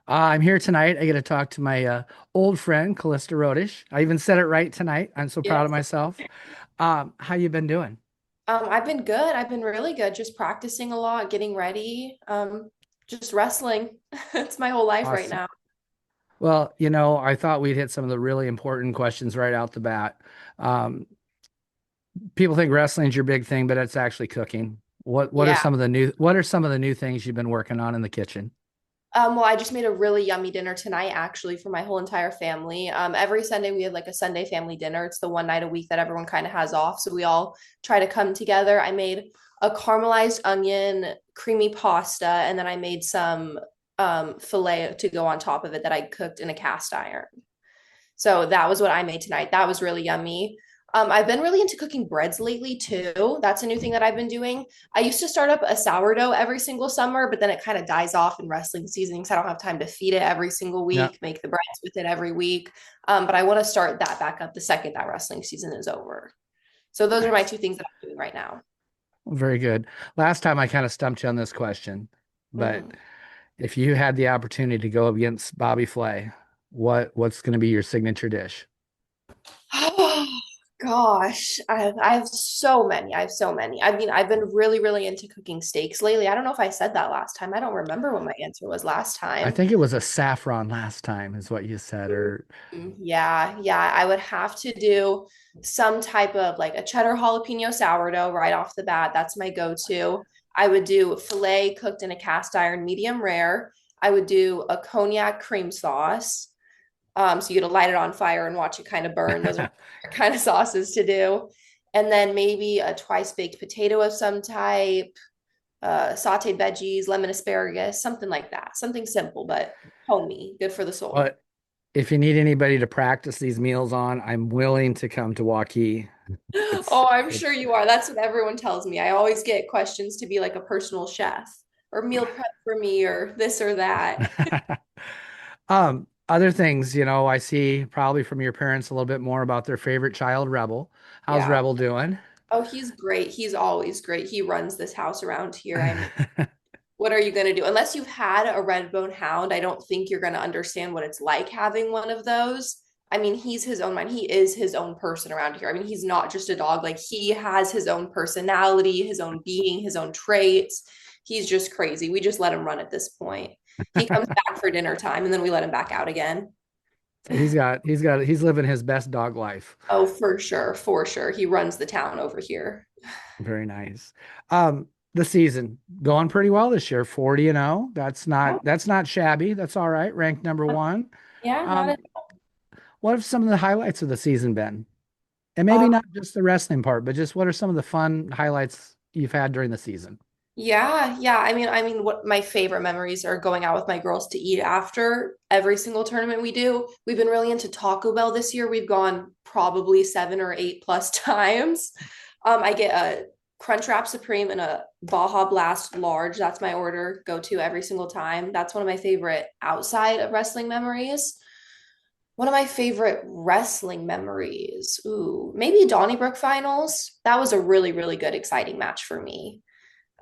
I'm here tonight. I get to talk to my old friend, Calista Rodish. I even said it right tonight. I'm so proud of Yes. myself. How you been doing? I've been good. I've been really good. Just practicing a lot, getting ready. Just wrestling. It's my whole life right Awesome. now. Well, I thought we'd hit some of the really important questions right out the bat. Um, People think wrestling's your big thing, but it's actually cooking. Yeah. What are some of the new things you've been working on in the kitchen? Well, I just made a really yummy dinner tonight, actually, for my whole entire family. Every Sunday we have like a Sunday family dinner. It's the one night a week that everyone kind of has off, so we all try to come together. I made a caramelized onion creamy pasta, and then I made some filet to go on top of it that I cooked in a cast iron. So that was what I made tonight. That was really yummy. I've been really into cooking breads lately too. That's a new thing that I've been doing. I used to start up a sourdough every single summer, but then it kind of dies off in wrestling season because I don't have time to feed it every single Yeah, week, make the breads with it every week. But I want to start that back up the second that wrestling season is over. So those are my nice. two things that I'm doing right now. Very good. Last time I kind of stumped you on this question, but Mhm. if you had the opportunity to go against Bobby Flay, what's going to be your signature dish? Oh gosh, I have so many. I have so many. I mean, I've been really, really into cooking steaks lately. I don't know if I said that last time. I don't remember what my answer was last I time. think it was a saffron last time, is what you said, or Yeah, yeah, I would have to do some type of like a cheddar jalapeno sourdough right off the bat. That's my go-to. I would do filet cooked in a cast iron medium rare. I would do a cognac cream sauce. So you get to light it on fire and watch it kind of burn. Those are my favorite kind of sauces to do. And then maybe a twice baked potato of some type, sauteed veggies, lemon asparagus, something like that. Something simple but homey, good for the soul. but if you need anybody to practice these meals on, I'm willing to come to Waukee. It's Oh, I'm sure it's you are. That's what everyone tells me. I always get questions to be like a personal chef or meal prep for me or this or that. other things, I see probably from your parents a little bit more about their favorite child, Rebel. How's Yeah. Rebel doing? Oh, he's great. He's always great. He runs this house around here. I mean, what are you going to do? Unless you've had a red bone hound, I don't think you're going to understand what it's like having one of those. I mean, he's his own mind. He is his own person around here. I mean, he's not just a dog. Like, he has his own personality, his own being, his own traits. He's just crazy. We just let him run at this point. He comes back for dinner time and then we let him back out again. So he's living his best dog life. Oh, for sure. For sure. He runs the town over here. Very nice. The season going pretty well this year, 40-0. That's not shabby. That's all right. Ranked number one. Yeah, not Um, what have some of the highlights of the season been? And at maybe not just the wrestling part, but just what are some of the fun highlights you've had during the season? Yeah, yeah. I mean, what my favorite memories are going out with my girls to eat after every single tournament we do. We've been really into Taco Bell this year. We've gone probably 7 or 8 plus times. I get a Crunchwrap Supreme and a Baja Blast large. That's my order, go to every single time. That's one of my favorite outside of wrestling memories. One of my favorite wrestling memories. Ooh, maybe Donnybrook finals. That was a really, really good, exciting match for me.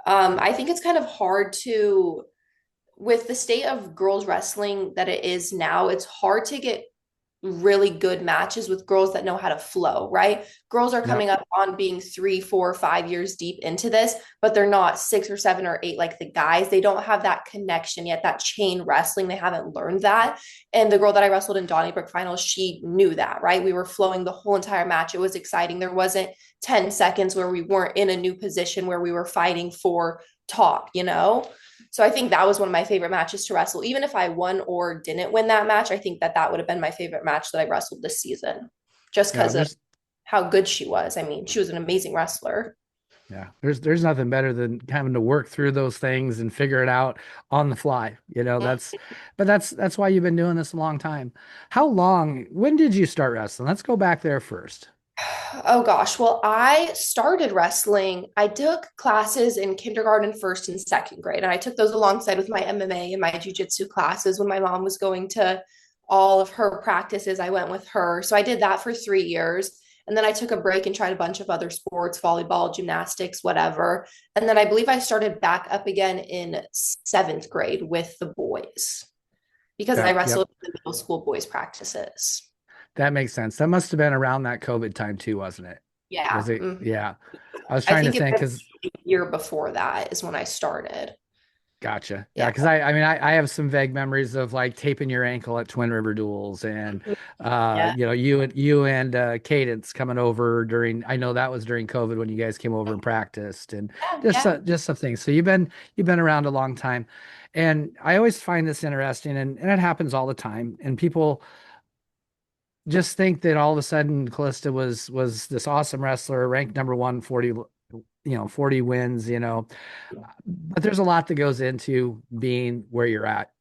I think it's kind of hard to, with the state of girls wrestling that it is now, it's hard to get really good matches with girls that know how to flow, right? Girls are Yep. coming up on being 3, 4, 5 years deep into this, but they're not 6 or 7 or 8 like the guys. They don't have that connection yet, that chain wrestling. They haven't learned that. And the girl that I wrestled in Donnybrook finals, she knew that, right? We were flowing the whole entire match. It was exciting. There wasn't 10 seconds where we weren't in a new position where we were fighting for top, you know? So I think that was one of my favorite matches to wrestle. Even if I won or didn't win that match, I think that that would have been my favorite match that I wrestled this season, just Yeah, because of how good she was. I mean, she was an amazing wrestler. there's nothing better than having to work through those things and figure it out on the fly. But that's why you've been doing this a long time. When did you start wrestling? Let's go back there first. Oh gosh. Well, I started wrestling. I took classes in kindergarten, first and second grade, and I took those alongside with my MMA and my jujitsu classes when my mom was going to all of her practices. I went with her. So I did that for 3 years. And then I took a break and tried a bunch of other sports, volleyball, gymnastics, whatever. And then I believe I started back up again in seventh grade with the boys. because I Yep, yep. wrestled in the middle school boys practices. That makes sense. That must have been around that COVID time too, wasn't it? Was Yeah. it? Yeah. I was I trying to think it think was because a year before that is when I started. gotcha. Yeah, Yeah. because I mean I have some vague memories of like taping your ankle at Twin River Duels and Yeah. you and Cadence coming over during I know that was during COVID when you guys came over and practiced and Yeah. just some things. So you've been around a long time. And I always find this interesting and it happens all the time. And people just think that all of a sudden Calista was this awesome wrestler, ranked number one, 40, 40 wins, but there's a lot that goes into being where you're at.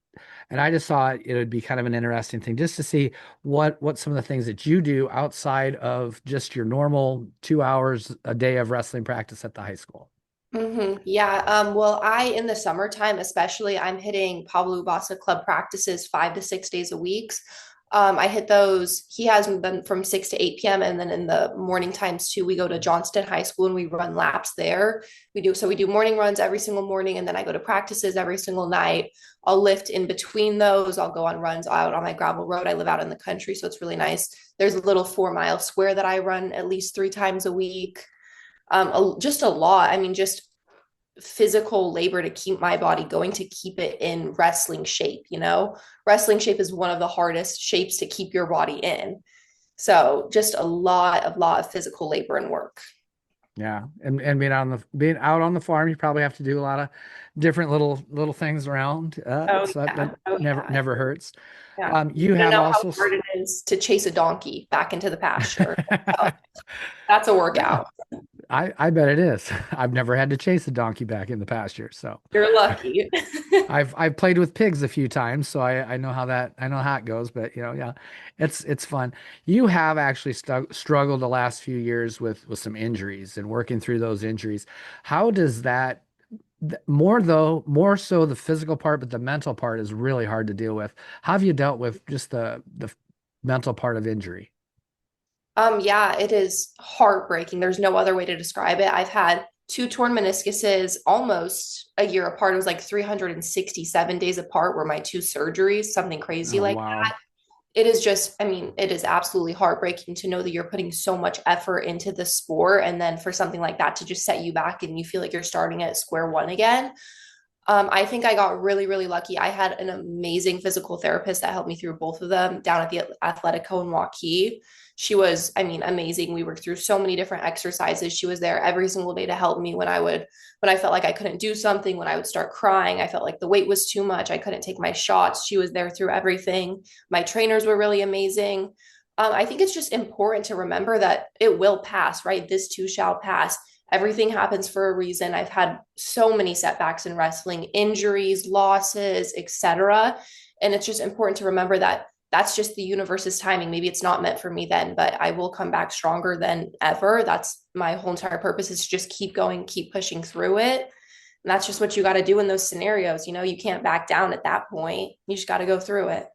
And I just thought it would be kind of an interesting thing just to see what some of the things that you do outside of just your normal 2 hours a day of wrestling practice at the high school. Yeah. Well, in the summertime, especially, I'm hitting Pablo Bassa Club practices 5 to 6 days a week. I hit those. He has them from 6 to 8 p.m. And then in the morning times too, we go to Johnston High School and we run laps there. We do morning runs every single morning, and then I go to practices every single night. I'll lift in between those. I'll go on runs out on my gravel road. I live out in the country, so it's really nice. There's a little 4 mile square that I run at least 3 times a week. Just a lot. I mean, just physical labor to keep my body going, to keep it in wrestling shape. Wrestling shape is one of the hardest shapes to keep your body in. So just a lot of physical labor and work. Yeah. And being out on the farm, you probably have to do a lot of different little things around. Oh So that, yeah. that Oh never yeah. never hurts. Yeah. You You have know how also hard it is to chase a donkey back into the pasture. So that's a yeah, workout. I bet it is. I've never had to chase a donkey back in the pasture, so You're lucky. I've played with pigs a few times, so I know how it goes. But yeah, it's fun. You have actually struggled the last few years with some injuries and working through those injuries. How does that more so the physical part, but the mental part is really hard to deal with. How have you dealt with just the mental part of injury? Yeah, it is heartbreaking. There's no other way to describe it. I've had two torn meniscuses almost a year apart. It was like 367 days apart were my two surgeries, something crazy Oh like wow. it is just, I mean, it is absolutely heartbreaking to know that you're putting so much effort into the sport and then for something like that to just set you back and you feel like you're starting at square one again. I think I got really, really lucky. I had an amazing physical therapist that helped me through both of them down at the Athletico in Waukee. She was, I mean, amazing. We worked through so many different exercises. She was there every single day to help me when I felt like I couldn't do something, when I would start crying, I felt like the weight was too much, I couldn't take my shots. She was there through everything. My trainers were really amazing. I think it's just important to remember that it will pass, right? This too shall pass. Everything happens for a reason. I've had so many setbacks in wrestling, injuries, losses, etc. And it's just important to remember that that's just the universe's timing. Maybe it's not meant for me then, but I will come back stronger than ever. That's my whole entire purpose, is to just keep going, keep pushing through it. And that's just what you got to do in those scenarios. You can't back down at that point. You just got to go through it.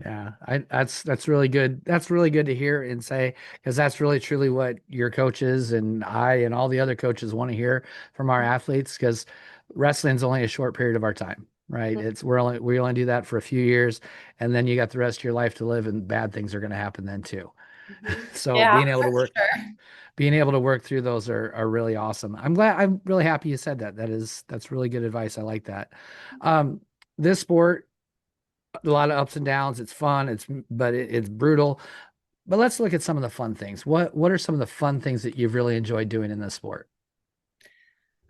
Yeah, that's really good. That's really good to hear and say because that's really truly what your coaches and I and all the other coaches want to hear from our athletes because wrestling's only a short period of our time, right? We only do that for a few years and then you got the rest of your life to live and bad things are going to happen then too. So Yeah, being able for to work sure. being able to work through those are really awesome. I'm really happy you said that. That's really good advice. I like that. Um, this sport a lot of ups and downs. It's fun. It's brutal. But let's look at some of the fun things. What are some of the fun things that you've really enjoyed doing in this sport?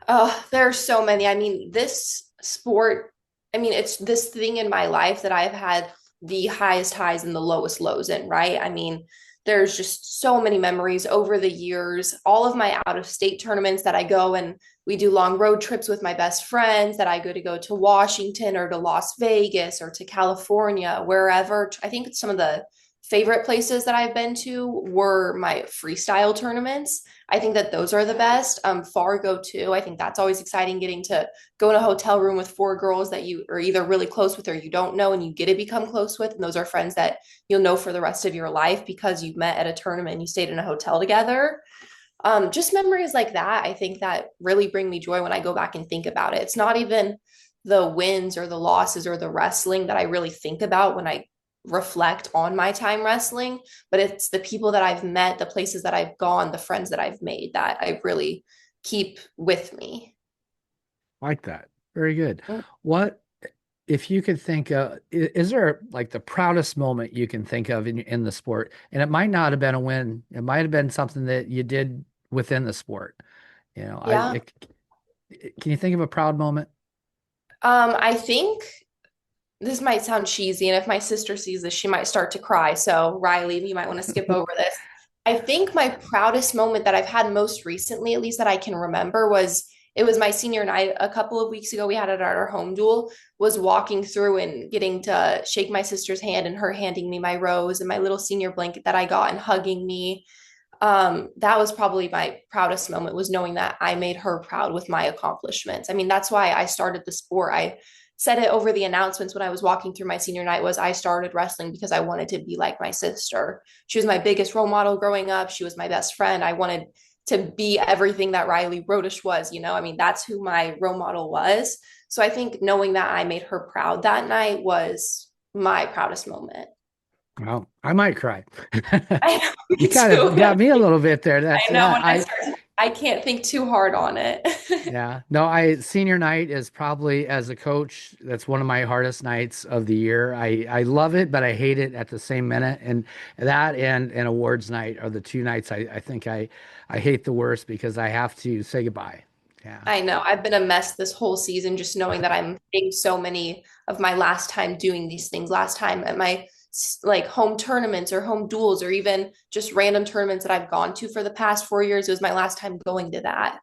Oh, there are so many. I mean, this sport, I mean, it's this thing in my life that I've had the highest highs and the lowest lows in, right? I mean, there's just so many memories over the years. All of my out of state tournaments that I go and we do long road trips with my best friends, that I go to Washington or to Las Vegas or to California, wherever. I think some of the favorite places that I've been to were my freestyle tournaments. I think that those are the best. Fargo too. I think that's always exciting, getting to go in a hotel room with four girls that you are either really close with or you don't know and you get to become close with. And those are friends that you'll know for the rest of your life because you met at a tournament and you stayed in a hotel together. Just memories like that, I think that really bring me joy when I go back and think about it. It's not even the wins or the losses or the wrestling that I really think about when I reflect on my time wrestling, but it's the people that I've met, the places that I've gone, the friends that I've made that I really keep with me. Like that. Very good. What if you could think is there like the proudest moment you can think of in the sport? And it might not have been a win. It might have been something that you did within the sport. You know, Yeah. can you think of a proud moment? I think this might sound cheesy, and if my sister sees this, she might start to cry. So, Riley, you might want to skip over this. I think my proudest moment that I've had most recently, at least that I can remember, was it was my senior night a couple of weeks ago. We had it at our home duel, was walking through and getting to shake my sister's hand and her handing me my rose and my little senior blanket that I got and hugging me. That was probably my proudest moment, was knowing that I made her proud with my accomplishments. I mean, that's why I started the sport. I said it over the announcements when I was walking through my senior night, was I started wrestling because I wanted to be like my sister. She was my biggest role model growing up. She was my best friend. I wanted to be everything that Riley Rodish was, I mean, that's who my role model was. So I think knowing that I made her proud that night was my proudest moment. Well, I might cry. I know, You me kind too. of got me a little bit there. That's I know yeah, when I can't think too hard on it. yeah. No, I senior night is probably as a coach, that's one of my hardest nights of the year. I love it, but I hate it at the same minute. And that and awards night are the two nights I think I hate the worst because I have to say goodbye. Yeah. I know. I've been a mess this whole season just knowing that I'm hitting so many of my last time doing these things, last time at my like home tournaments or home duels or even just random tournaments that I've gone to for the past 4 years. It was my last time going to that.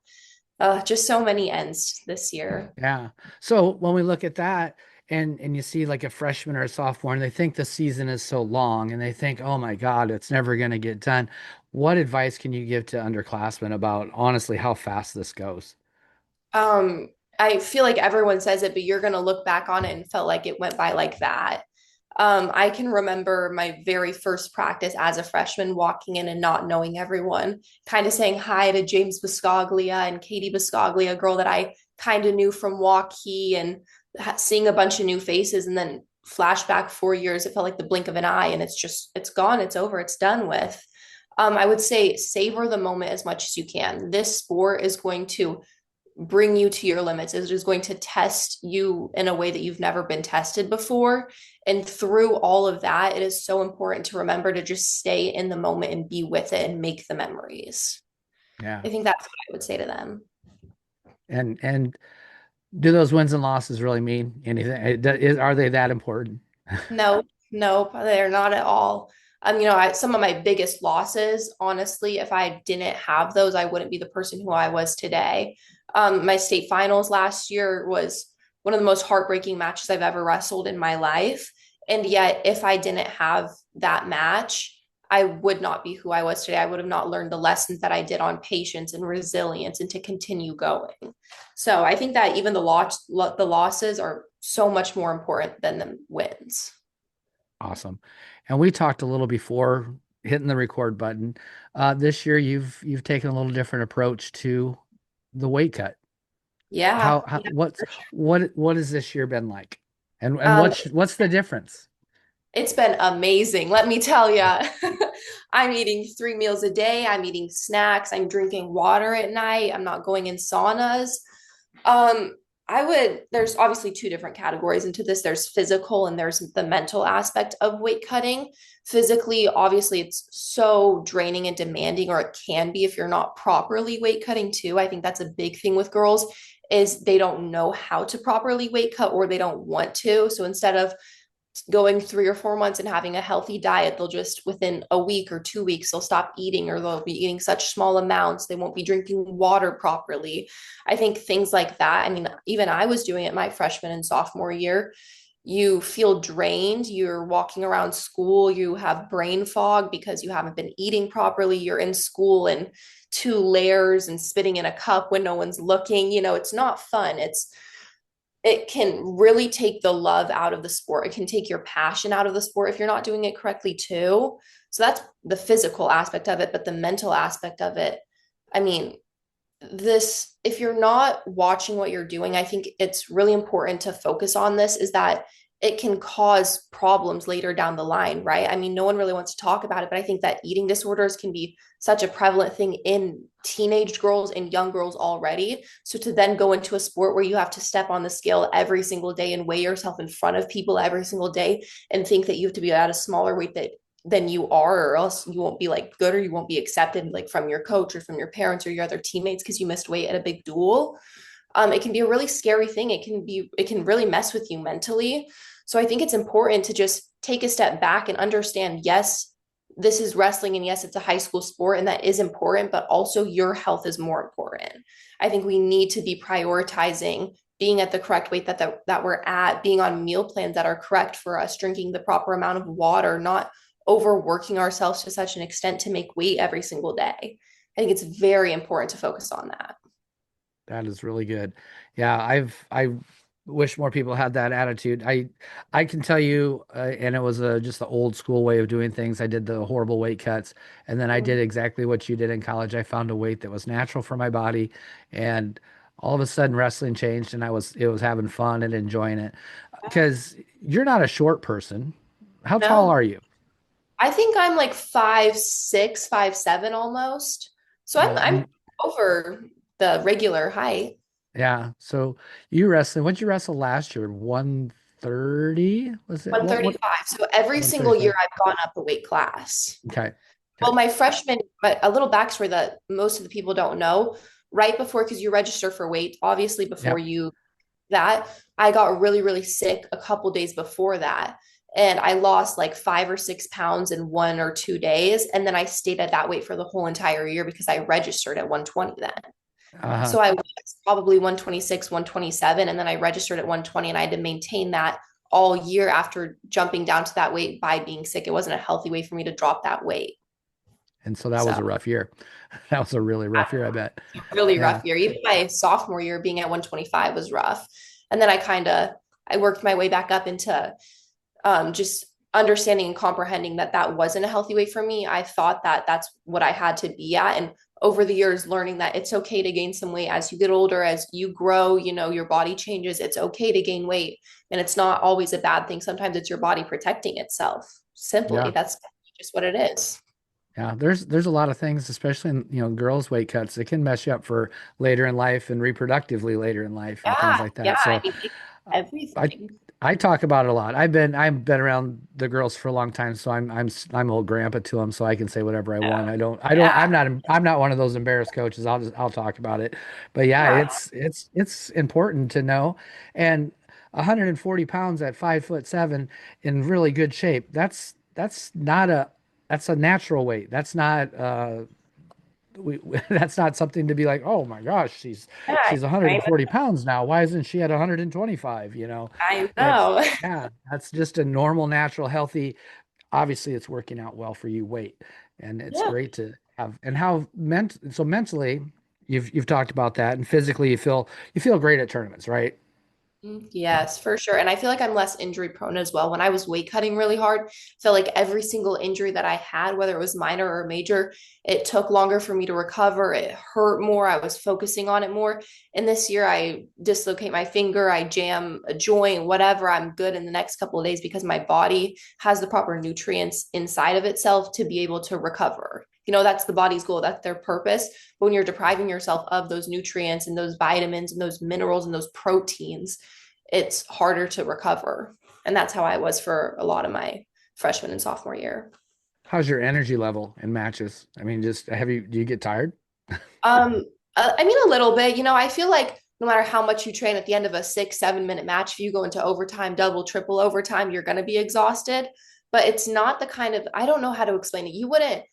Just so many ends this year. Yeah. So when we look at that and you see like a freshman or a sophomore and they think the season is so long and they think, oh my God, it's never going to get done. What advice can you give to underclassmen about honestly how fast this goes? Um, I feel like everyone says it, but you're gonna look back on it and felt like it went by like that. I can remember my very first practice as a freshman walking in and not knowing everyone, kind of saying hi to James Biscaglia and Katie Biscaglia, a girl that I kind of knew from Waukee, and seeing a bunch of new faces. And then flashback 4 years, it felt like the blink of an eye, and it's gone, it's over, it's done with. I would say savor the moment as much as you can. This sport is going to bring you to your limits. It is going to test you in a way that you've never been tested before. And through all of that, it is so important to remember to just stay in the moment and be with it and make the memories. Yeah. I think that's what I would say to them. And do those wins and losses really mean anything? Are they that important? No, no, they're not at all. Some of my biggest losses, honestly, if I didn't have those, I wouldn't be the person who I was today. My state finals last year was one of the most heartbreaking matches I've ever wrestled in my life. And yet, if I didn't have that match, I would not be who I was today. I would have not learned the lessons that I did on patience and resilience and to continue going. So I think that even the losses are so much more important than the wins. Awesome. And we talked a little before hitting the record button. This year you've taken a little different approach to the weight cut. Yeah, How yeah, what's for sure. what has this year been like? And Um, what's the difference? it's been amazing. Let me tell you, I'm eating 3 meals a day. I'm eating snacks. I'm drinking water at night. I'm not going in saunas. Um, there's obviously two different categories into this. There's physical and there's the mental aspect of weight cutting. Physically, obviously, it's so draining and demanding, or it can be if you're not properly weight cutting too. I think that's a big thing with girls is they don't know how to properly weight cut or they don't want to. So instead of going 3 or 4 months and having a healthy diet, they'll just within a week or 2 weeks, they'll stop eating or they'll be eating such small amounts. They won't be drinking water properly. I think things like that. I mean, even I was doing it my freshman and sophomore year. You feel drained. You're walking around school. You have brain fog because you haven't been eating properly. You're in school in 2 layers and spitting in a cup when no one's looking. It's not fun. It can really take the love out of the sport. It can take your passion out of the sport if you're not doing it correctly too. So that's the physical aspect of it, but the mental aspect of it, I mean, this, if you're not watching what you're doing, I think it's really important to focus on this, is that it can cause problems later down the line, right? I mean, no one really wants to talk about it, but I think that eating disorders can be such a prevalent thing in teenage girls and young girls already. So to then go into a sport where you have to step on the scale every single day and weigh yourself in front of people every single day and think that you have to be at a smaller weight that than you are, or else you won't be like good, or you won't be accepted like from your coach or from your parents or your other teammates because you missed weight at a big duel. It can be a really scary thing. It can really mess with you mentally. So I think it's important to just take a step back and understand, yes, this is wrestling, and yes, it's a high school sport, and that is important, but also your health is more important. I think we need to be prioritizing being at the correct weight that we're at, being on meal plans that are correct for us, drinking the proper amount of water, not overworking ourselves to such an extent to make weight every single day. I think it's very important to focus on that. That is really good. Yeah, I wish more people had that attitude. I can tell you, and it was just the old school way of doing things. I did the horrible weight cuts, and then I did exactly what you did in college. I found a weight that was natural for my body, and all of a sudden wrestling changed, and it was having fun and enjoying it. Because you're not a short person. How tall No, are you? I think I'm like 5'6", 5'7" almost. So Yeah, I'm over the regular height. yeah. So you wrestling? What'd you wrestle last year? 130? Was it? What 135. So every single year 135? I've gone up a weight class. Okay. Well, Okay. my freshman, but a little backstory that most of the people don't know, right before, because you register for weight, obviously before Yep. you that, I got really, really sick a couple days before that. And I lost like 5 or 6 pounds in 1 or 2 days. And then I stayed at that weight for the whole entire year because I registered at 120 then. Uh-huh. So I was probably 126, 127. And then I registered at 120, and I had to maintain that all year after jumping down to that weight by being sick. It wasn't a healthy way for me to drop that weight. And so that was So a rough year. That was a really rough year, I bet. really Yeah. rough year. Even my sophomore year being at 125 was rough. And then I worked my way back up into just understanding and comprehending that that wasn't a healthy way for me. I thought that that's what I had to be at. And over the years, learning that it's okay to gain some weight as you get older, as you grow, your body changes. It's okay to gain weight. And it's not always a bad thing. Sometimes it's your body protecting itself. Simply, Yeah. that's just what it is. Yeah. There's a lot of things, especially in, girls' weight cuts. It can mess you up for later in life and reproductively later in life and things Yeah. like Yeah. that. I So mean, I everything. I talk about it a lot. I've been around the girls for a long time, so I'm old grandpa to them, so I can say whatever I want. Yeah. I'm not one of those embarrassed coaches. I'll talk about it. But yeah, Yeah. it's important to know. And 140 pounds at 5'7" in really good shape. That's not a that's a natural weight. That's not that's not something to be like, oh my gosh, Yeah. she's 140 pounds now. Why isn't she at 125? I That's know. yeah, that's just a normal, natural, healthy. Obviously, it's working out well for you weight, and it's Yeah. great to have. And how mentally, you've talked about that, and physically, you feel great at tournaments, right? Yes, for sure. And I feel like I'm less injury prone as well. When I was weight cutting really hard, I felt like every single injury that I had, whether it was minor or major, it took longer for me to recover. It hurt more. I was focusing on it more. And this year, I dislocate my finger, I jam a joint, whatever. I'm good in the next couple of days because my body has the proper nutrients inside of itself to be able to recover. That's the body's goal, that's their purpose. But when you're depriving yourself of those nutrients and those vitamins and those minerals and those proteins, it's harder to recover. And that's how I was for a lot of my freshman and sophomore year. How's your energy level in matches? I mean, just do you get tired? Um, I mean, a little bit. I feel like no matter how much you train at the end of a 6, 7 minute match, if you go into overtime, double, triple overtime, you're going to be exhausted. But it's not the kind of, I don't know how to explain it.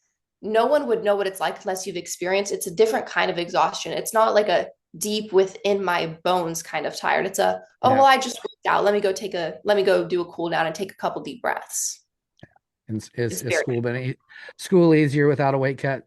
No one would know what it's like unless you've experienced. It's a different kind of exhaustion. It's not like a deep within my bones kind of tired. It's oh, well, Yeah. I just worked out. Let me go do a cool down and take a couple deep breaths. And It's is very, school easier without a weight cut?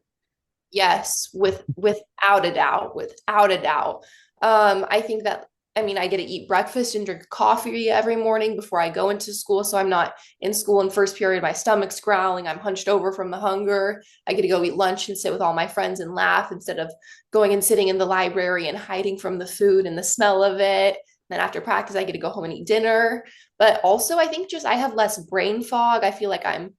yes, without a doubt, without a doubt. I think that, I mean, I get to eat breakfast and drink coffee every morning before I go into school. So I'm not in school in first period, my stomach's growling, I'm hunched over from the hunger. I get to go eat lunch and sit with all my friends and laugh instead of going and sitting in the library and hiding from the food and the smell of it. Then after practice, I get to go home and eat dinner. But also, I think just I have less brain fog. I feel like I'm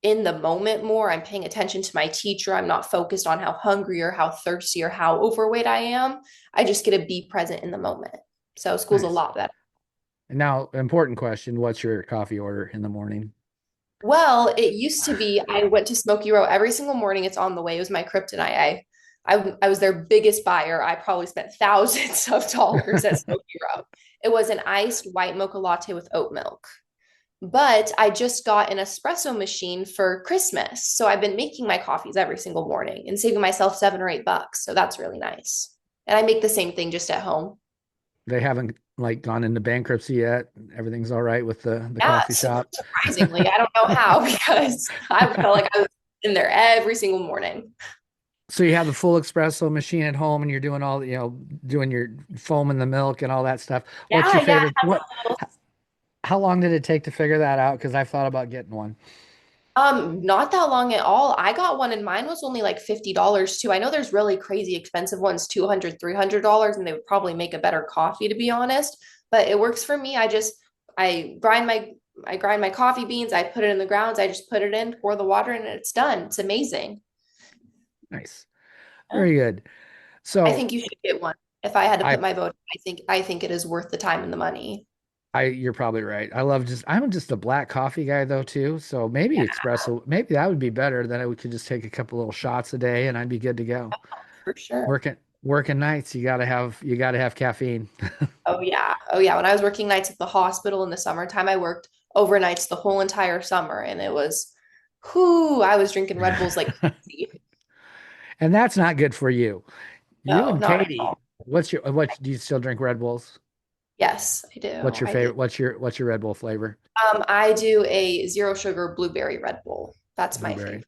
in the moment more. I'm paying attention to my teacher. I'm not focused on how hungry or how thirsty or how overweight I am. I just get to be present in the moment. So school's a Nice. lot better. And now, important question, what's your coffee order in the morning? Well, it used to be I went to Smoky Row every single morning. It's on the way. It was my kryptonite. I was their biggest buyer. I probably spent thousands of dollars at Smoky Row. It was an iced white mocha latte with oat milk. But I just got an espresso machine for Christmas. So I've been making my coffees every single morning and saving myself $7 or $8. So that's really nice. And I make the same thing just at home. They haven't like gone into bankruptcy yet. Everything's all right with the Yeah, coffee shop. surprisingly. I don't know how because I felt like I was in there every single morning. So you have the full espresso machine at home and you're doing all, doing your foam in the milk and all that stuff. What's your Yeah, yeah. favorite? How long did it take to figure that out? Because I've thought about getting one. Not that long at all. I got one and mine was only like $50 too. I know there's really crazy expensive ones, $200, $300, and they would probably make a better coffee to be honest. But it works for me. I grind my coffee beans, I put it in the grounds, I just put it in, pour the water, and it's done. It's amazing. Nice. Yeah. Very good. I So think you should get one. If I had to I put my vote, I think it is worth the time and the money. you're probably right. I'm just a black coffee guy though too. So maybe Yeah, espresso, maybe that would be better. Then I could just take a couple little shots a day and I'd be good to go. for sure. Working nights, you gotta have caffeine. Oh yeah. Oh yeah. When I was working nights at the hospital in the summertime, I worked overnights the whole entire summer and it was whoo, I was drinking Red Bulls like crazy. And that's not good for you. You No, and not at Katie, all. what do you still drink Red Bulls? Yes, I What's do. your I do. favorite? What's your Red Bull flavor? I do a zero sugar blueberry Red Bull. That's my Blueberry. favorite.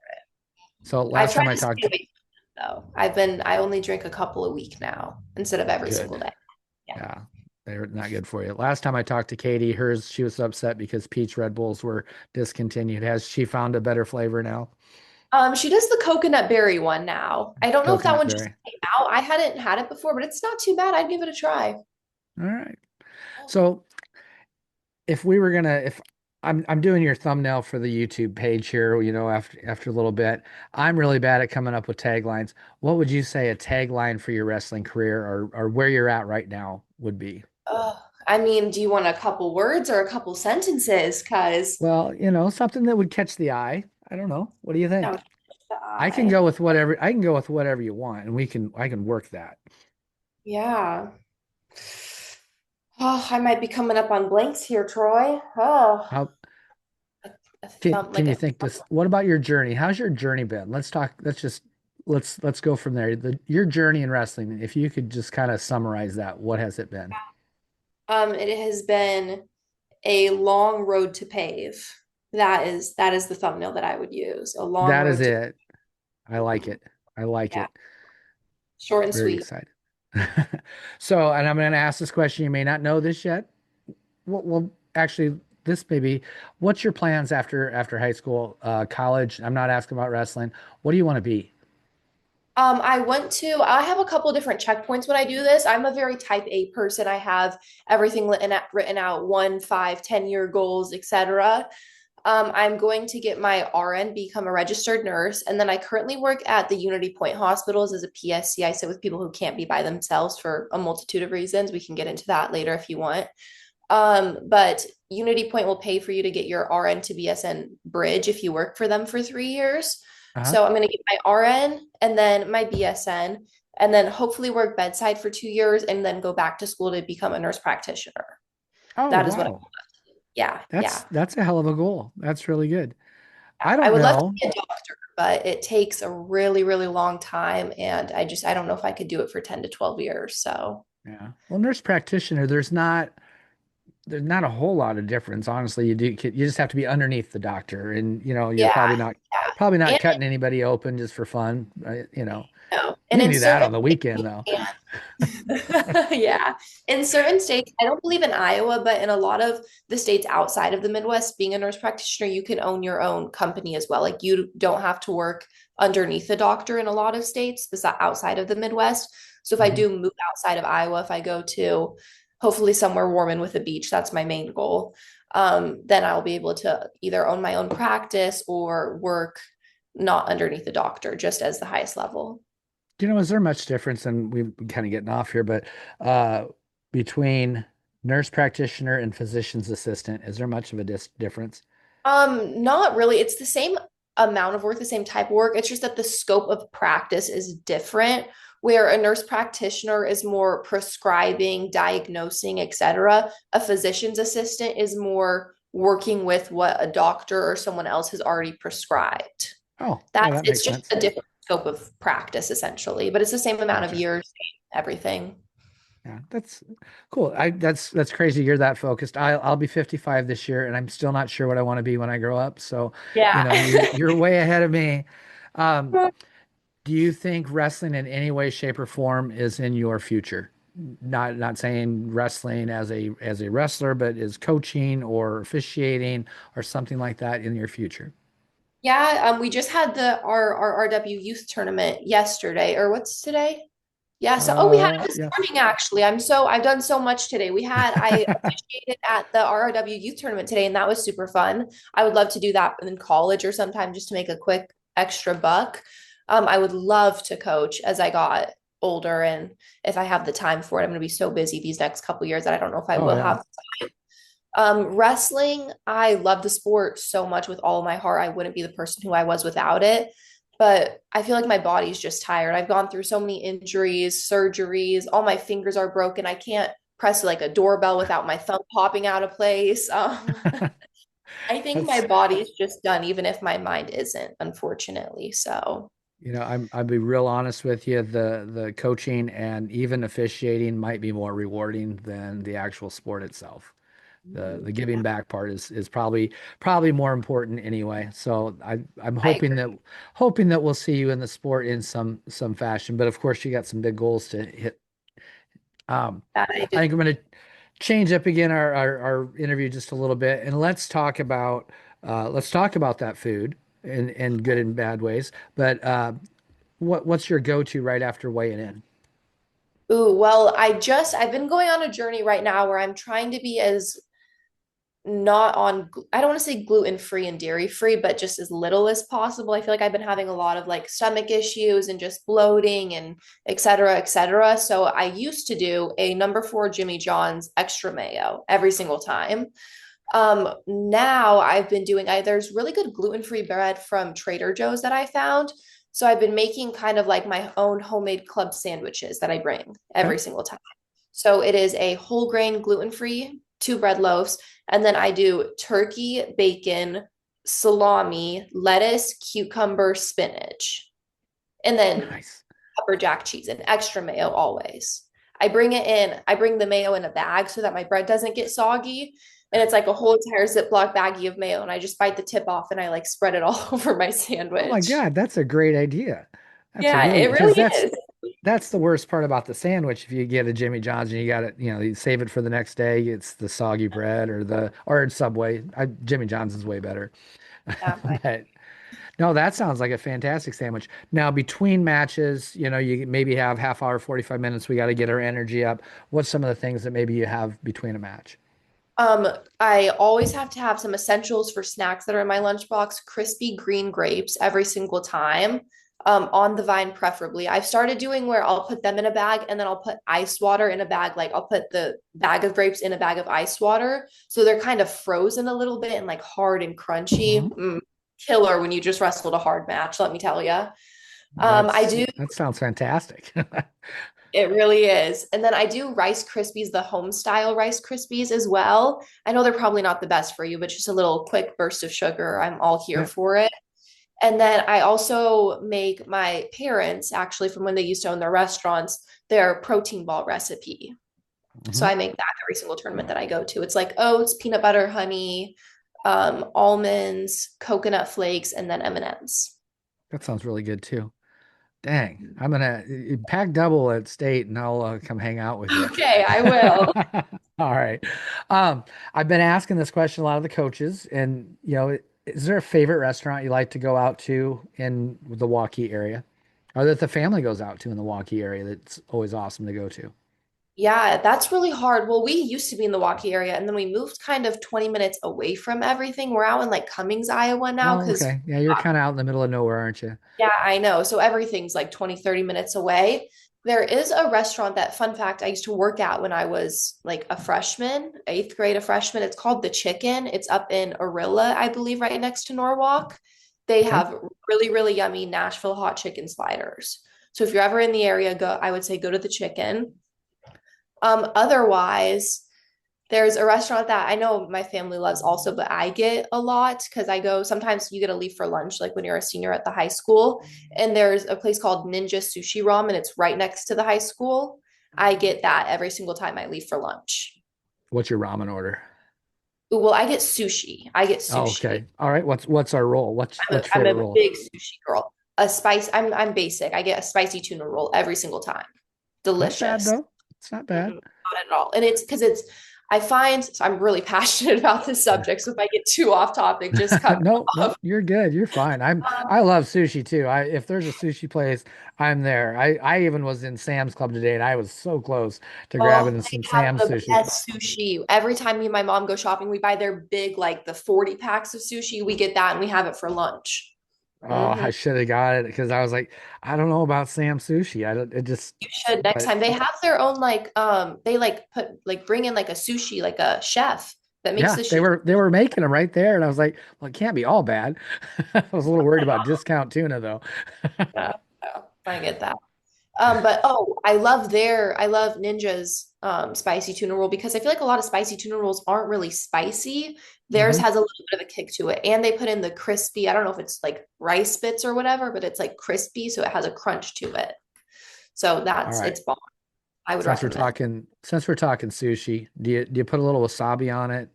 So I've last tried time I to stay talked, away from it though. I only drink a couple a week now instead of every single good. day. Yeah. Yeah, they're not good for you. Last time I talked to Katie, she was upset because peach Red Bulls were discontinued. Has she found a better flavor now? She does the coconut berry one now. I don't know if that Coconut one just berry. came out. I hadn't had it before, but it's not too bad. I'd give it a try. All right. So if I'm doing your thumbnail for the YouTube page here, after a little bit, I'm really bad at coming up with taglines. What would you say a tagline for your wrestling career or where you're at right now would be? Oh, I mean, do you want a couple words or a couple sentences? Because Well, something that would catch the eye. I don't know. What do you that think? would catch the I can eye. go with whatever I can go with whatever you want, and I can work that. Yeah. Oh, I might be coming up on blanks here, Troy. Oh, How a can thumb can like you a think this? What about your journey? How's your journey been? Let's go from there. Your journey in wrestling, if you could just kind of summarize that, what has it been? it has been a long road to pave. That is the thumbnail that I would use. A long That is road to it. I like it. I like yeah, it. short and Very sweet. excited. So, and I'm going to ask this question. You may not know this yet. Well, actually, this may be, what's your plans after high school, college? I'm not asking about wrestling. What do you want to be? I have a couple different checkpoints when I do this. I'm a very type A person. I have everything written out, 1, 5, 10 year goals, etc. I'm going to get my RN, become a registered nurse, and then I currently work at the Unity Point hospitals as a PSC. I sit with people who can't be by themselves for a multitude of reasons. We can get into that later if you want. But Unity Point will pay for you to get your RN to BSN bridge if you work for them for 3 years. Uh-huh. So I'm going to get my RN and then my BSN, and then hopefully work bedside for 2 years and then go back to school to become a nurse practitioner. Oh, That is what wow. yeah, yeah. That's a hell of a goal. That's really good. I I don't would love to know. be a doctor, but it takes a really, really long time. And I don't know if I could do it for 10 to 12 years. So, Yeah. Well, nurse practitioner, there's not a whole lot of difference. Honestly, you just have to be underneath the doctor and you're yeah, probably not yeah. probably not And cutting anybody open just for fun, right? And You can in do that certain on the weekend though. yeah. In certain states, I don't believe in Iowa, but in a lot of the states outside of the Midwest, being a nurse practitioner, you can own your own company as well. Like you don't have to work underneath a doctor in a lot of states outside of the Midwest. So if I Mhm. do move outside of Iowa, if I go to hopefully somewhere warm and with a beach, that's my main goal. Then I'll be able to either own my own practice or work not underneath a doctor, just as the highest level. Is there much difference, and we're kind of getting off here, but uh, between nurse practitioner and physician's assistant, is there much of a difference? Not really. It's the same amount of work, the same type of work. It's just that the scope of practice is different, where a nurse practitioner is more prescribing, diagnosing, etc. A physician's assistant is more working with what a doctor or someone else has already prescribed. Oh, yeah, That's that it's makes just sense. a different scope of practice essentially, but it's the same amount of Gotcha. years, everything. Yeah, that's cool. That's crazy. You're that focused. I'll be 55 this year, and I'm still not sure what I want to be when I grow up. So, Yeah. you're way ahead of me. Um, do you think wrestling in any way, shape, or form is in your future? Not saying wrestling as a wrestler, but is coaching or officiating or something like that in your future? Yeah, we just had our RW youth tournament yesterday, or what's today? Yeah, so we had it this Yeah. morning actually. I've done so much today. I officiated at the RRW youth tournament today, and that was super fun. I would love to do that in college or sometime just to make a quick extra buck. I would love to coach as I got older, and if I have the time for it, I'm going to be so busy these next couple years that I don't know if I Oh will yeah. have. Wrestling, I love the sport so much with all of my heart. I wouldn't be the person who I was without it. But I feel like my body's just tired. I've gone through so many injuries, surgeries, all my fingers are broken. I can't press like a doorbell without my thumb popping out of place. I think my That's body's just done, even if my mind isn't, unfortunately. So, I'll be real honest with you. The coaching and even officiating might be more rewarding than the actual sport itself. The giving back part is probably more important anyway. So I'm I agree. hoping that we'll see you in the sport in some fashion. But of course, you got some big goals to hit. That I I do. think I'm going to change up again our interview just a little bit, and let's talk about that food in good and bad ways. But what's your go-to right after weighing in? Ooh, well, I've been going on a journey right now where I'm trying to be as not on I don't want to say gluten free and dairy free, but just as little as possible. I feel like I've been having a lot of like stomach issues and just bloating and et cetera, et cetera. So I used to do a number 4 Jimmy John's extra mayo every single time. Now I've been doing there's really good gluten-free bread from Trader Joe's that I found. So I've been making kind of like my own homemade club sandwiches that I bring Okay. every single time. So it is a whole grain gluten-free 2 bread loaves, and then I do turkey, bacon, salami, lettuce, cucumber, spinach, and then Nice. pepper jack cheese and extra mayo always. I bring the mayo in a bag so that my bread doesn't get soggy. And it's like a whole entire Ziploc baggie of mayo. And I just bite the tip off and I like spread it all over my Oh my sandwich. God, that's a great idea. That's a Yeah, really it because really is. that's the worst part about the sandwich. If you get a Jimmy John's and you got it, you save it for the next day, it's the soggy bread or Subway. Jimmy John's is way better. Yeah. But no, that sounds like a fantastic sandwich. Now, between matches, you maybe have half hour, 45 minutes. We got to get our energy up. What's some of the things that maybe you have between a match? Um, I always have to have some essentials for snacks that are in my lunchbox, crispy green grapes every single time. On the vine preferably. I've started doing where I'll put them in a bag and then I'll put ice water in a bag. Like I'll put the bag of grapes in a bag of ice water. So they're kind of frozen a little bit and like hard and crunchy. Mhm. Killer when you just wrestled a hard match, let me tell you. I do That sounds fantastic. It really is. And then I do Rice Krispies, the home style Rice Krispies as well. I know they're probably not the best for you, but just a little quick burst of sugar. I'm all here Yeah. for it. And then I also make my parents, actually, from when they used to own their restaurants, their protein ball recipe. So Mhm. I make that every single tournament that I go to. It's like oats, peanut butter, honey, almonds, coconut flakes, and then M&Ms. That sounds really good too. Dang, I'm gonna pack double at state and I'll come hang out with you. Okay, I will. All right. Um, I've been asking this question a lot of the coaches, and is there a favorite restaurant you like to go out to in the Waukee area, or that the family goes out to in the Waukee area that's always awesome to go to? Yeah, that's really hard. Well, we used to be in the Waukee area and then we moved kind of 20 minutes away from everything. We're out in like Cummings, Iowa now Oh, because okay. Yeah, you're kind of out in the middle of nowhere, aren't you? yeah, I know. So everything's like 20, 30 minutes away. There is a restaurant that, fun fact, I used to work at when I was like a freshman, eighth grade, a freshman. It's called The Chicken. It's up in Arilla, I believe, right next to Norwalk. They Okay. have really, really yummy Nashville hot chicken sliders. So if you're ever in the area, go, I would say go to The Chicken. Otherwise, there's a restaurant that I know my family loves also, but I get a lot because I go sometimes you get to leave for lunch, like when you're a senior at the high school. And there's a place called Ninja Sushi Ramen. It's right next to the high school. I get that every single time I leave for lunch. What's your ramen order? Ooh, well, I get sushi. I get Oh, sushi. okay. All right. What's our roll? What's your I'm favorite a roll? big sushi girl. A spice. I'm basic. I get a spicy tuna roll every single time. Not bad Delicious. though. It's not Mm-mm, bad. not at all. And it's because it's, I find, so I'm really passionate about this subject. So if I get too off topic, just cut me No, off. no, you're good. You're fine. Um, I love sushi too. I if there's a sushi place, I'm there. I even was in Sam's Club today and I was so close to oh, grabbing they some have Sam's the sushi. best sushi. Every time me and my mom go shopping, we buy their big, like the 40 packs of sushi. We get that and we have it for lunch. Oh, Hmm. I should have got it because I was like, I don't know about Sam's sushi. I don't it just You should next but time. They have their own like they like put like bring in like a sushi, like a chef that makes yeah, the they were making them right there and I was like, well, it can't be all bad. I was a little worried about discount tuna though. yeah, yeah, I get that. But oh, I love Ninja's spicy tuna roll because I feel like a lot of spicy tuna rolls aren't really spicy. Theirs Hmm. has a little bit of a kick to it. And they put in the crispy, I don't know if it's like rice bits or whatever, but it's like crispy, so it has a crunch to it. So All that's right. it's bomb. I would recommend. Since we're talking sushi, do you put a little wasabi on it?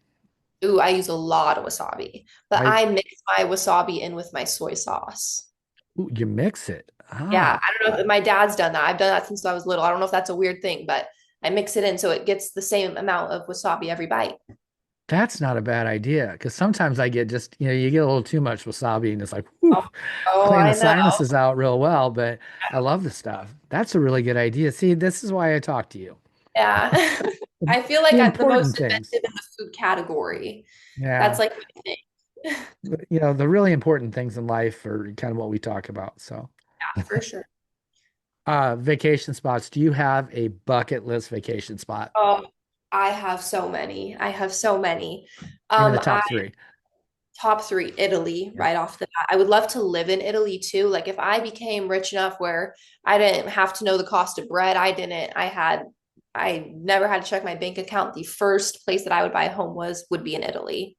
Ooh, I use a lot of wasabi, but I I mix my wasabi in with my soy sauce. Ooh, you mix it. Yeah, Ah, I don't know if my dad's done that. I've done that since I was little. I don't know if that's a weird thing, but I mix it in so it gets the same amount of wasabi every bite. that's not a bad idea. Because sometimes I get just, you get a little too much wasabi and it's like, whew, Oh, oh, clean the I know. sinuses out real well. But I love the stuff. That's a really good idea. See, this is why I talk to you. Yeah. The, I feel like the I'm the important most things. inventive in the food category. That's Yeah. like my thing. The really important things in life are kind of what we talk about. So, Yeah, for sure. vacation spots. Do you have a bucket list vacation spot? Oh, I have so many. I have so many. Give me the I top three. top three, Italy, Yeah. right off the bat. I would love to live in Italy too. Like if I became rich enough where I didn't have to know the cost of bread, I never had to check my bank account. The first place that I would buy a home would be in Italy.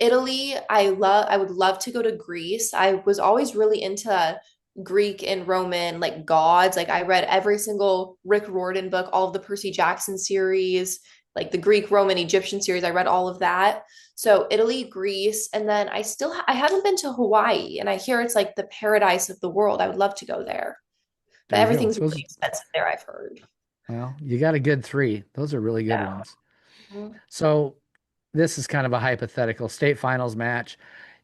Italy, I would love to go to Greece. I was always really into Greek and Roman like gods. Like I read every single Rick Riordan book, all of the Percy Jackson series, like the Greek, Roman, Egyptian series. I read all of that. So Italy, Greece, and then I haven't been to Hawaii, and I hear it's like the paradise of the world. I would love to go there, but There you go. everything's really expensive there, I've heard. Well, you got a good three. Those are really good Yeah. ones. So this is kind of a hypothetical state finals match.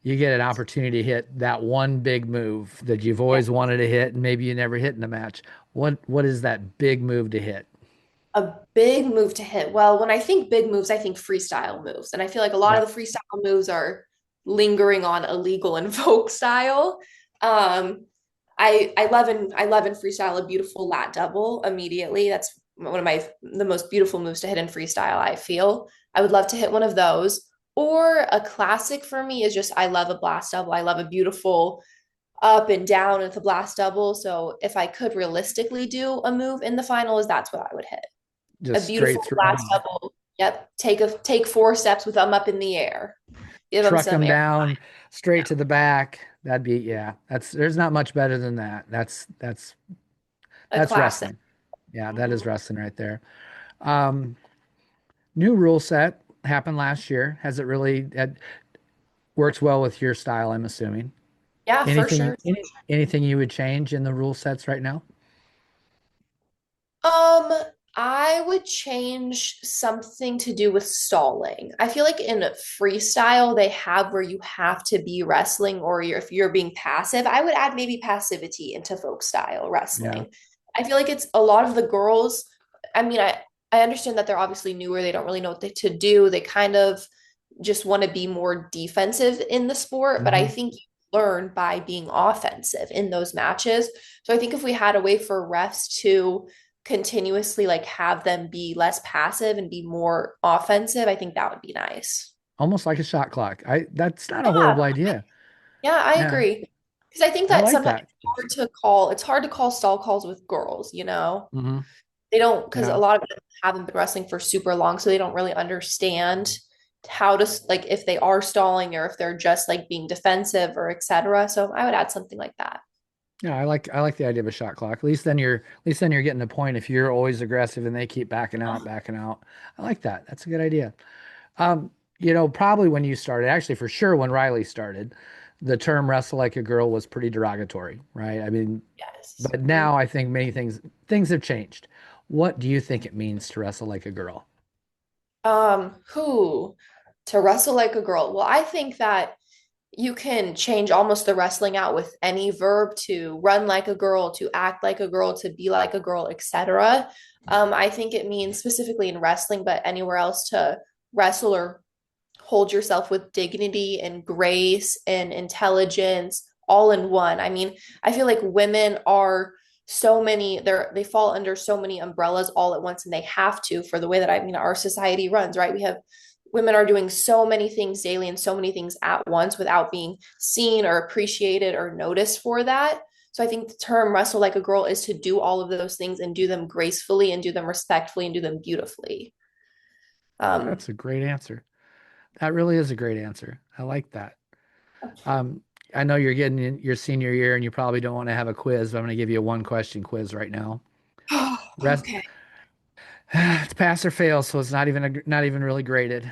You get an opportunity to hit that one big move that you've Yeah. always wanted to hit, and maybe you never hit in a match. What is that big move to hit? A big move to hit. Well, when I think big moves, I think freestyle moves. And I feel like a lot Yeah, of the freestyle moves are lingering on illegal and folk style. Um, I love in freestyle a beautiful lat double immediately. That's one of the most beautiful moves to hit in freestyle, I feel. I would love to hit one of those. Or a classic for me is just I love a blast double. I love a beautiful up and down with a blast double. So if I could realistically do a move in the finals, that's what I would hit a just straight beautiful through last them, double. Yep. Take four steps with them up in the air. Give them truck some them air. down straight Yeah. to the back. That'd be yeah. That's there's not much better than that. A That's classic. wrestling. Yeah, that Mhm. is wrestling right there. Um, New rule set happened last year. Has it really works well with your style? I'm assuming. Yeah, for Anything sure. anything you would change in the rule sets right now? Um, I would change something to do with stalling. I feel like in freestyle, they have where you have to be wrestling or if you're being passive. I would add maybe passivity into folk style Yeah. wrestling. I feel like it's a lot of the girls. I mean, I understand that they're obviously newer. They don't really know what to do. They kind of just want to be more defensive in the sport, but I Hmm. think you learn by being offensive in those matches. So I think if we had a way for refs to continuously like have them be less passive and be more offensive, I think that would be nice. Almost like a shot clock. I That's not a Yeah, horrible idea. yeah, I Yeah. agree. Because I think I that like sometimes that. it's hard to call stall calls with girls, you know? Hmm. They don't, because a Yeah. lot of them haven't been wrestling for super long, so they don't really understand how to like if they are stalling or if they're just like being defensive or etc. So I would add something like that. Yeah, I like the idea of a shot clock. At least then you're getting the point if you're always aggressive and they keep backing out. I like that. That's a good idea. Um, probably when you started, actually for sure when Riley started, the term wrestle like a girl was pretty derogatory, right? I mean, Yes. but Mhm. now I think many things have changed. What do you think it means to wrestle like a girl? Who to wrestle like a girl? Well, I think that you can change almost the wrestling out with any verb to run like a girl, to act like a girl, to be like a girl, etc. I think it means specifically in wrestling, but anywhere else to wrestle or hold yourself with dignity and grace and intelligence all in one. I mean, I feel like women are so many they fall under so many umbrellas all at once and they have to for the way that I mean our society runs, right? We have women are doing so many things daily and so many things at once without being seen or appreciated or noticed for that. So I think the term wrestle like a girl is to do all of those things and do them gracefully and do them respectfully and do them beautifully. Um, That's a great answer. That really is a great answer. I like that. Um, I know you're getting in your senior year and you probably don't want to have a quiz, but I'm going to give you a one question quiz right now. Rest, okay. it's pass or fail, so it's not even really graded.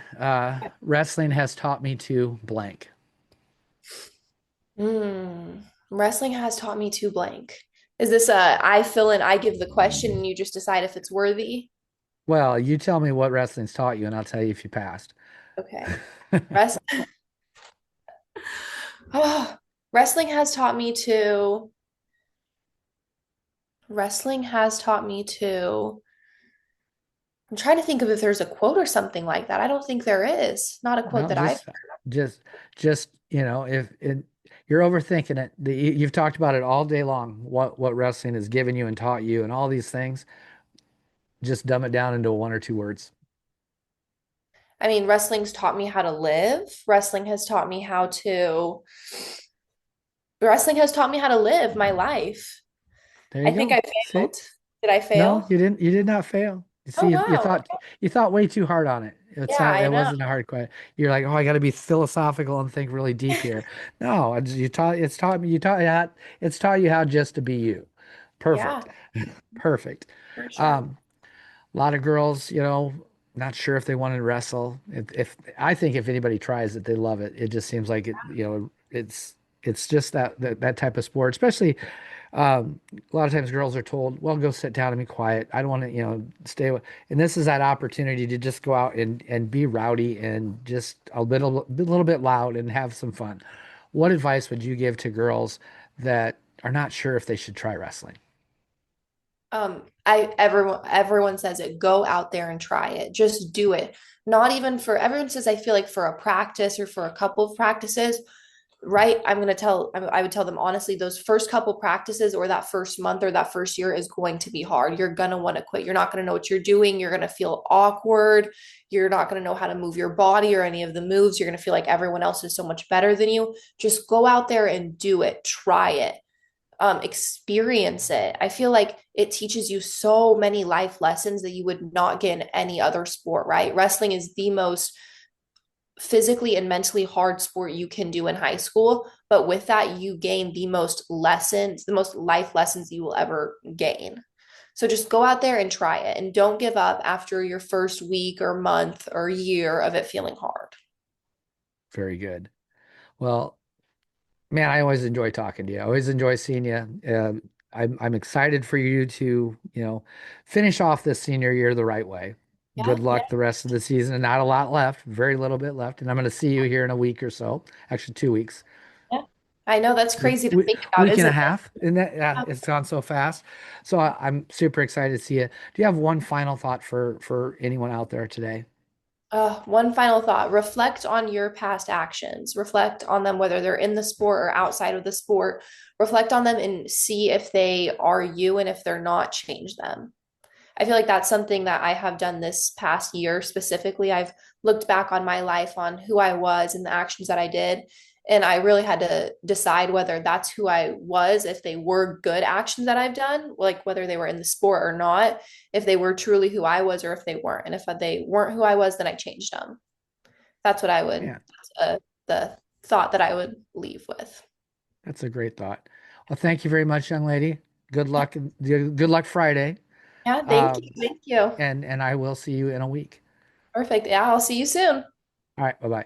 Wrestling has taught me to blank. Wrestling has taught me to blank. Is this a I fill in, I give the question, and you just decide if it's worthy? Well, you tell me what wrestling's taught you, and I'll tell you if you passed. Okay. Rest oh, wrestling has taught me to wrestling has taught me to I'm trying to think of if there's a quote or something like that. I don't think there is. Not a quote Well, that I've just, if you're overthinking it, you've talked about it all day long, what wrestling has given you and taught you, and all these things. Just dumb it down into one or two words. I mean, wrestling's taught me how to live. Wrestling has taught me how to live my life. There I you think go. I See? failed. Did I No, fail? you didn't. You did not fail. You Oh see, wow. you thought way too hard on it. Yeah, I It know. wasn't a hard question. You're like, oh, I got to be philosophical and think really deep here. No, it's taught me, you taught you how, it's taught you how just to be you. Yeah, Perfect. Perfect. for sure. Um, a lot of girls, not sure if they want to wrestle. If I think if anybody tries it, they love it. It just seems like it's just that type of sport, especially a lot of times girls are told, well, go sit down and be quiet. I don't want to, stay with, and this is that opportunity to just go out and be rowdy and just little bit loud and have some fun. What advice would you give to girls that are not sure if they should try wrestling? I everyone says it. Go out there and try it. Just do it. Not even for everyone says I feel like for a practice or for a couple of practices, right? I would tell them honestly, those first couple practices or that first month or that first year is going to be hard. You're gonna want to quit. You're not gonna know what you're doing. You're gonna feel awkward. You're not gonna know how to move your body or any of the moves. You're gonna feel like everyone else is so much better than you. Just go out there and do it. Try it, experience it. I feel like it teaches you so many life lessons that you would not get in any other sport, right? Wrestling is the most physically and mentally hard sport you can do in high school. But with that, you gain the most life lessons you will ever gain. So just go out there and try it and don't give up after your first week or month or year of it feeling hard. Very good. Well, Man, I always enjoy talking to you. I always enjoy seeing you. I'm excited for you to, finish off this senior year the right way. Yeah, Good yeah, luck the rest of the season. Not a lot left, very little bit left. And I'm going to see you here in a week or so. Actually, 2 weeks. yeah. I know that's Week, crazy to week, think about, week and isn't a half. And that, yeah, it? it's gone so fast. So I'm super excited to see you. Do you have one final thought for anyone out there today? One final thought. Reflect on your past actions. Reflect on them, whether they're in the sport or outside of the sport. Reflect on them and see if they are you, and if they're not, change them. I feel like that's something that I have done this past year specifically. I've looked back on my life, on who I was and the actions that I did. And I really had to decide whether that's who I was, if they were good actions that I've done, like whether they were in the sport or not, if they were truly who I was or if they weren't. And if they weren't who I was, then I changed them. That's what I would, Man, the thought that I would leave with. that's a great thought. Well, thank you very much, young lady. Good luck. Good luck Friday. Yeah, thank you. Um, Thank you. and I will see you in a week. Perfect. Yeah, I'll see you soon. All right, bye bye.